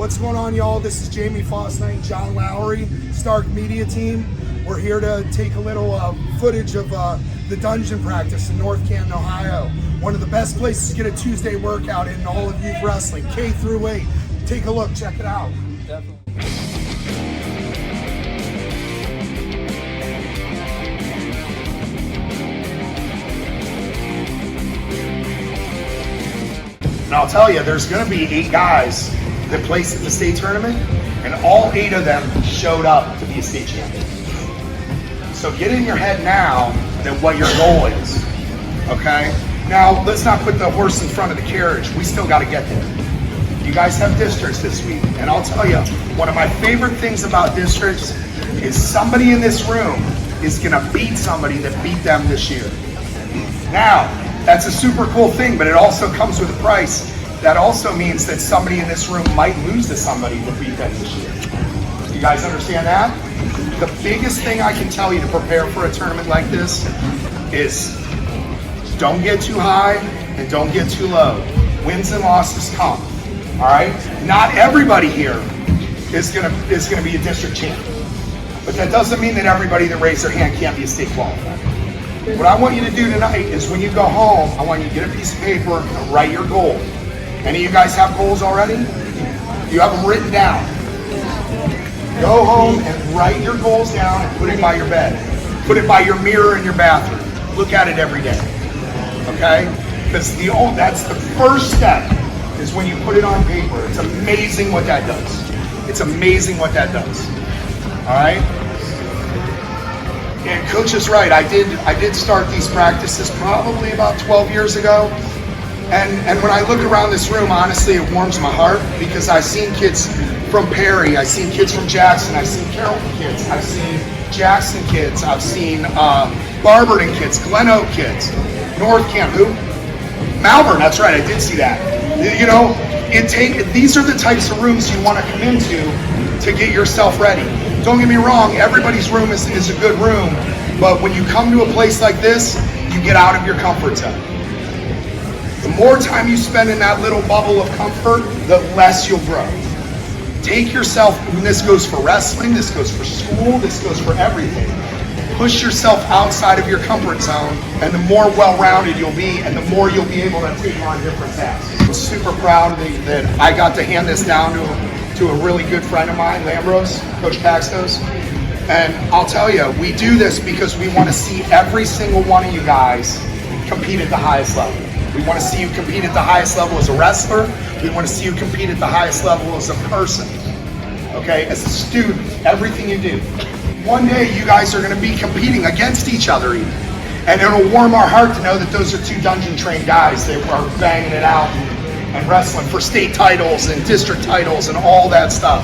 What's going on, y'all? This is Jamie Fausnight, John Lowery, Stark Media Team. We're here to take a little footage of the dungeon practice in North Canton, Ohio. One of the best places to get a Tuesday workout in all of youth wrestling, K through 8. Take a look, check it out. Definitely. And I'll tell you, there's going to be 8 guys that placed at the state tournament, and all 8 of them showed up to be a state champion. So get in your head now that what your goal is, okay? Now, let's not put the horse in front of the carriage. We still got to get there. You guys have districts this week, and I'll tell you, one of my favorite things about districts is somebody in this room is going to beat somebody that beat them this year. Now, that's a super cool thing, but it also comes with a price. That also means that somebody in this room might lose to somebody that beat them this year. You guys understand that? The biggest thing I can tell you to prepare for a tournament like this is don't get too high and don't get too low. Wins and losses come, all right? Not everybody here is gonna be a district champion, but that doesn't mean that everybody that raised their hand can't be a state qualifier. What I want you to do tonight is when you go home, I want you to get a piece of paper and write your goal. Any of you guys have goals already? You have them written down. Go home and write your goals down and put it by your bed. Put it by your mirror in your bathroom. Look at it every day, okay? Because that's the first step is when you put it on paper. It's amazing what that does. It's amazing what that does, all right? And Coach is right. I did start these practices probably about 12 years ago. And when I look around this room, honestly, it warms my heart because I've seen kids from Perry, I've seen kids from Jackson, I've seen Carrollton kids, I've seen Jackson kids, I've seen Barberton kids, Glen Oak kids, North Canton, Malvern, that's right, I did see that. You know, these are the types of rooms you want to come into to get yourself ready. Don't get me wrong, everybody's room is a good room, but when you come to a place like this, you get out of your comfort zone. The more time you spend in that little bubble of comfort, the less you'll grow. Take yourself, and this goes for wrestling, this goes for school, this goes for everything. Push yourself outside of your comfort zone, and the more well-rounded you'll be, and the more you'll be able to take on different tasks. I'm super proud that I got to hand this down to a really good friend of mine, Lambros, Coach Paxtos. And I'll tell you, we do this because we want to see every single one of you guys compete at the highest level. We want to see you compete at the highest level as a wrestler. We want to see you compete at the highest level as a person, okay? As a student, everything you do. One day, you guys are going to be competing against each other even. And it'll warm our heart to know that those are 2 dungeon-trained guys that are banging it out and wrestling for state titles and district titles and all that stuff.